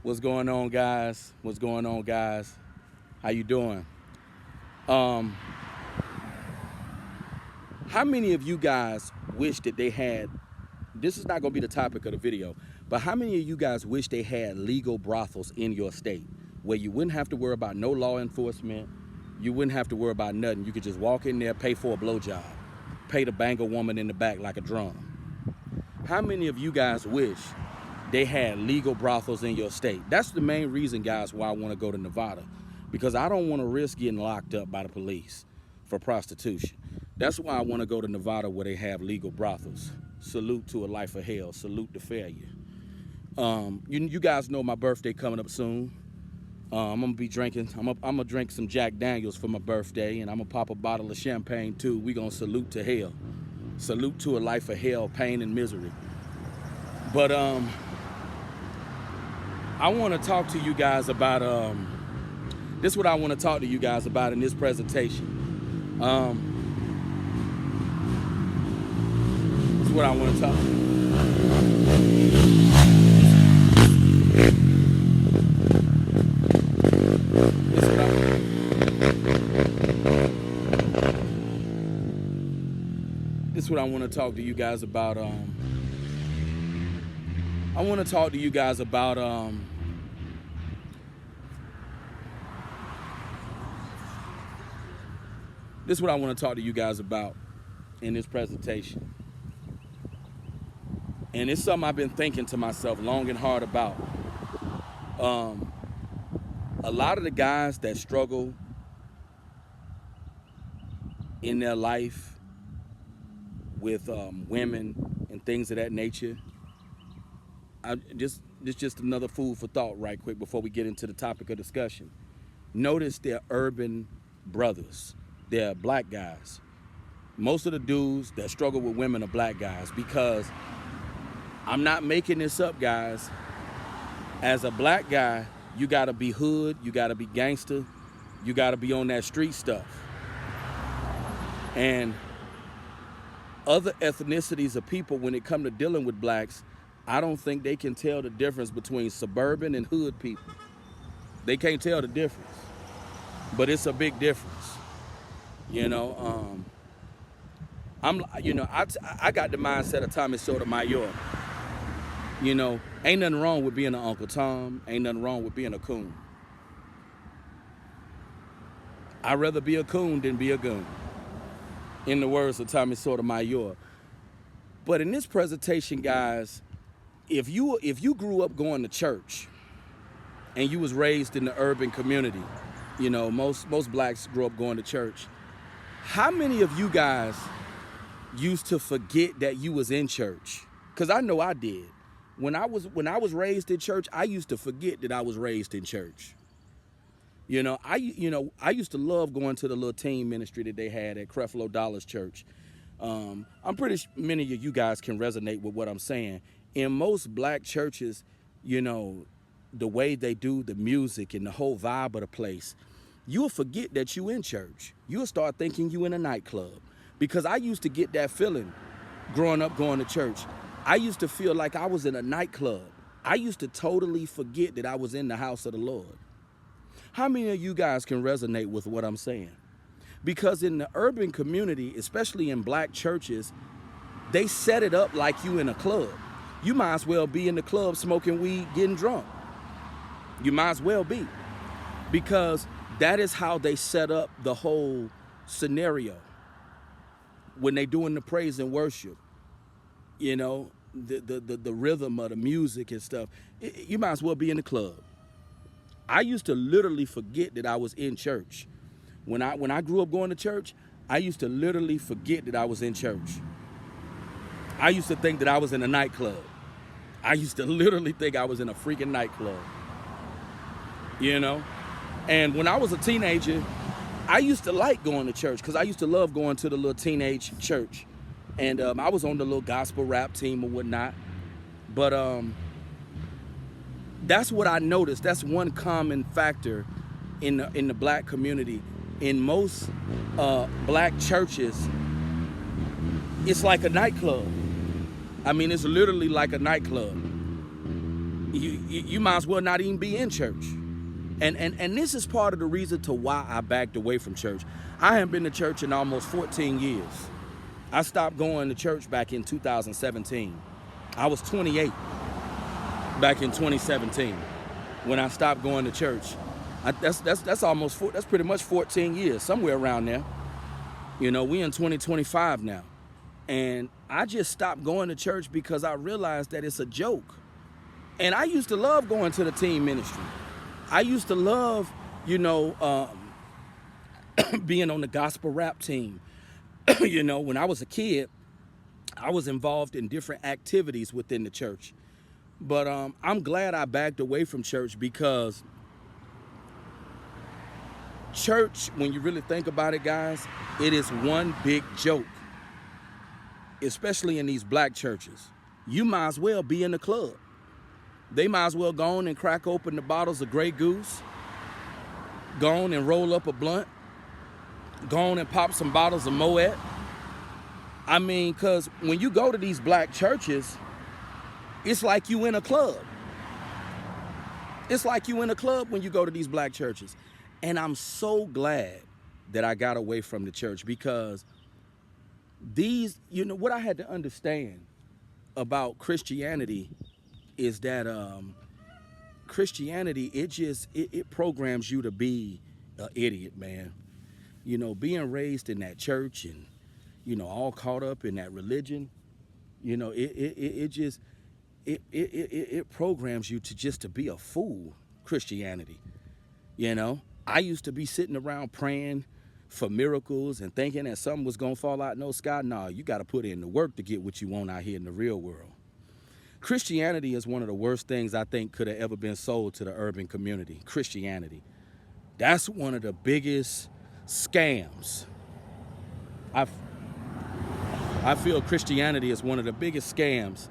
What's going on, guys? What's going on, guys? How you doing? Um, how many of you guys wish that they had, this is not going to be the topic of the video, but how many of you guys wish they had legal brothels in your state where you wouldn't have to worry about no law enforcement, you wouldn't have to worry about nothing. You could just walk in there, pay for a blowjob, pay to bang a woman in the back like a drum. How many of you guys wish they had legal brothels in your state? That's the main reason, guys, why I want to go to Nevada, because I don't want to risk getting locked up by the police for prostitution. That's why I want to go to Nevada where they have legal brothels. Salute to a life of hell. Salute to failure. You guys know my birthday coming up soon. I'm gonna be drinking. I'm gonna drink some Jack Daniels for my birthday, and I'm gonna pop a bottle of champagne too. We gonna salute to hell. Salute to a life of hell, pain, and misery. But I want to talk to you guys about this is what I want to talk to you guys about in this presentation. This is what I want to talk. This is what I want to talk to you guys about. I want to talk to you guys about this is what I want to talk to you guys about in this presentation. And it's something I've been thinking to myself long and hard about. A lot of the guys that struggle in their life with women and things of that nature, this is just another food for thought right quick before we get into the topic of discussion. Notice they're urban brothers. They're black guys. Most of the dudes that struggle with women are black guys, because I'm not making this up, guys. As a black guy, you gotta be hood, you gotta be gangster, you gotta be on that street stuff. And other ethnicities of people, when it comes to dealing with blacks, I don't think they can tell the difference between suburban and hood people. They can't tell the difference, but it's a big difference. You know, I got the mindset of Tommy Sotomayor. You know, ain't nothing wrong with being an Uncle Tom. Ain't nothing wrong with being a coon. I'd rather be a coon than be a goon, in the words of Tommy Sotomayor. But in this presentation, guys, if you grew up going to church and you was raised in the urban community, you know, most blacks grew up going to church. How many of you guys used to forget that you was in church? Because I know I did. When I was raised in church, I used to forget that I was raised in church. I used to love going to the little teen ministry that they had at Creflo Dollar's church. I'm pretty sure many of you guys can resonate with what I'm saying. In most black churches, you know, the way they do the music and the whole vibe of the place, you'll forget that you in church. You'll start thinking you in a nightclub. Because I used to get that feeling growing up going to church. I used to feel like I was in a nightclub. I used to totally forget that I was in the house of the Lord. How many of you guys can resonate with what I'm saying? Because in the urban community, especially in black churches, they set it up like you in a club. You might as well be in the club smoking weed, getting drunk. You might as well be. Because that is how they set up the whole scenario when they doing the praise and worship. You know, the rhythm of the music and stuff. You might as well be in the club. I used to literally forget that I was in church. When I grew up going to church, I used to literally forget that I was in church. I used to think that I was in a nightclub. I used to literally think I was in a freaking nightclub. You know? And when I was a teenager, I used to like going to church because I used to love going to the little teenage church. And I was on the little gospel rap team or whatnot. But that's what I noticed. That's one common factor in the black community. In most black churches, it's like a nightclub. I mean, it's literally like a nightclub. you might as well not even be in church. And this is part of the reason to why I backed away from church. I haven't been to church in almost 14 years. I stopped going to church back in 2017. I was 28 back in 2017 when I stopped going to church. That's pretty much 14 years, somewhere around there. You know, we in 2025 now. And I just stopped going to church because I realized that it's a joke. And I used to love going to the teen ministry. I used to love, being on the gospel rap team. When I was a kid, I was involved in different activities within the church. But I'm glad I backed away from church, because church, when you really think about it, guys, it is one big joke, especially in these black churches. You might as well be in the club. They might as well go on and crack open the bottles of Grey Goose, go on and roll up a blunt, go on and pop some bottles of Moet. I mean, because when you go to these black churches, it's like you in a club. It's like you in a club when you go to these black churches. And I'm so glad that I got away from the church, because what I had to understand about Christianity is that Christianity, it programs you to be an idiot, man. Being raised in that church and, all caught up in that religion, it programs you to be a fool, Christianity. I used to be sitting around praying for miracles and thinking that something was gonna fall out no sky. Nah, you gotta put in the work to get what you want out here in the real world. Christianity is one of the worst things I think could have ever been sold to the urban community. Christianity. That's one of the biggest scams. I feel Christianity is one of the biggest scams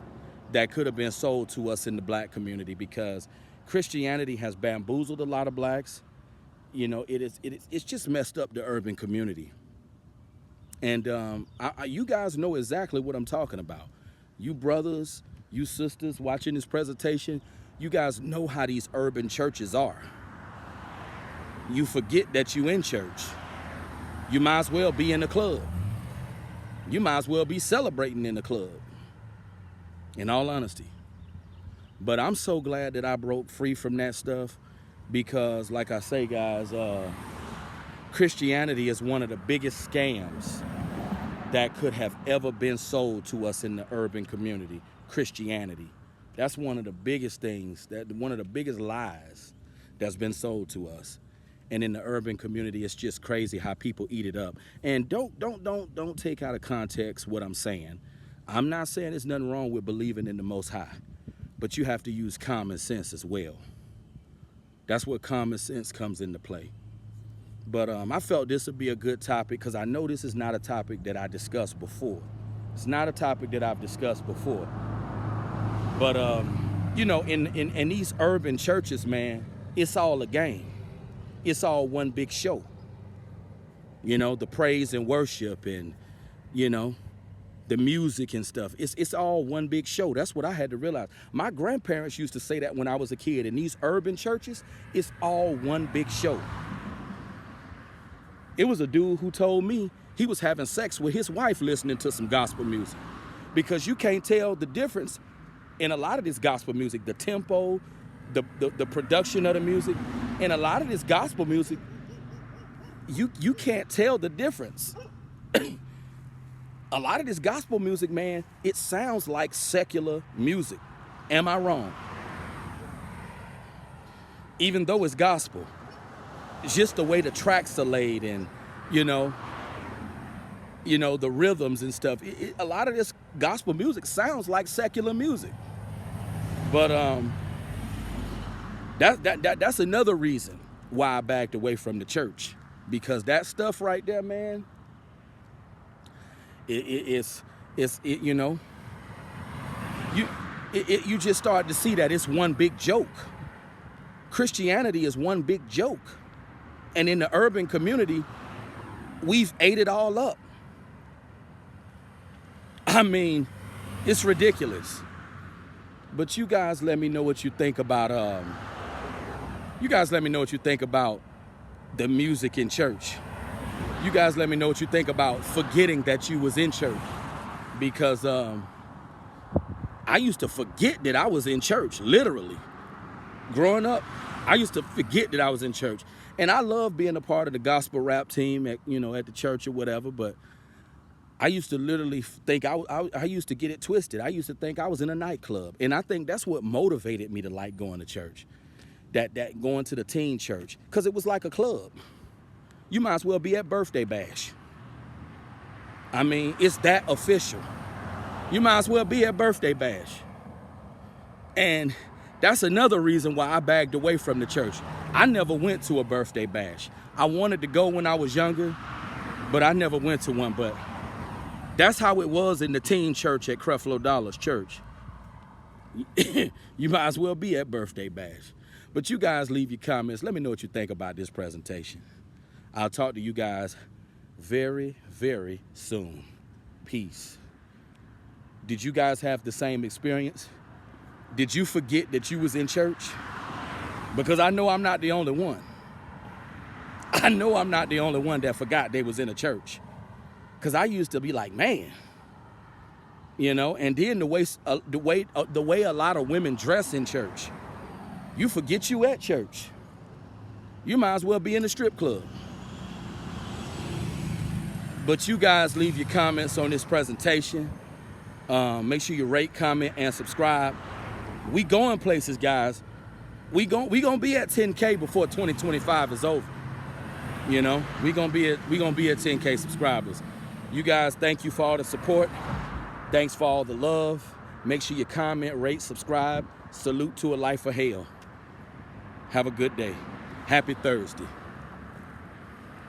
that could have been sold to us in the black community, because Christianity has bamboozled a lot of blacks. It's just messed up the urban community. And you guys know exactly what I'm talking about. You brothers, you sisters watching this presentation, you guys know how these urban churches are. You forget that you in church. You might as well be in the club. You might as well be celebrating in the club, in all honesty. But I'm so glad that I broke free from that stuff, because like I say, guys, Christianity is one of the biggest scams that could have ever been sold to us in the urban community. Christianity. That's one of the biggest things, one of the biggest lies that's been sold to us. And in the urban community, it's just crazy how people eat it up. And don't take out of context what I'm saying. I'm not saying there's nothing wrong with believing in the Most High, but you have to use common sense as well. That's where common sense comes into play. But I felt this would be a good topic, because I know this is not a topic that I discussed before. It's not a topic that I've discussed before. But, in these urban churches, man, it's all a game. It's all one big show. The praise and worship and, the music and stuff. It's all one big show. That's what I had to realize. My grandparents used to say that when I was a kid. In these urban churches, it's all one big show. It was a dude who told me he was having sex with his wife listening to some gospel music, because you can't tell the difference in a lot of this gospel music, the tempo, the production of the music. In a lot of this gospel music, you can't tell the difference. A lot of this gospel music, man, it sounds like secular music. Am I wrong? Even though it's gospel, it's just the way the tracks are laid and, the rhythms and stuff. A lot of this gospel music sounds like secular music. But that's another reason why I backed away from the church, because that stuff right there, man, you just start to see that it's one big joke. Christianity is one big joke. And in the urban community, we've ate it all up. I mean, it's ridiculous. But you guys let me know what you think about the music in church. You guys let me know what you think about forgetting that you was in church. Because I used to forget that I was in church, literally. Growing up, I used to forget that I was in church. And I love being a part of the gospel rap team at the church or whatever, but I used to literally think, I used to get it twisted. I used to think I was in a nightclub. And I think that's what motivated me to like going to church, that going to the teen church, because it was like a club. You might as well be at birthday bash. I mean, it's that official. You might as well be at birthday bash. And that's another reason why I bagged away from the church. I never went to a birthday bash. I wanted to go when I was younger, but I never went to one. But that's how it was in the teen church at Creflo Dollar's church. You might as well be at birthday bash. But you guys leave your comments. Let me know what you think about this presentation. I'll talk to you guys very, very soon. Peace. Did you guys have the same experience? Did you forget that you was in church? Because I know I'm not the only one. I know I'm not the only one that forgot they was in a church. Because I used to be like, man. And then the way a lot of women dress in church. You forget you at church. You might as well be in the strip club. But you guys leave your comments on this presentation. Make sure you rate, comment, and subscribe. We going places, guys. We gonna be at 10K before 2025 is over. We gonna be at 10K subscribers. You guys, thank you for all the support. Thanks for all the love. Make sure you comment, rate, subscribe. Salute to a life of hell. Have a good day. Happy Thursday.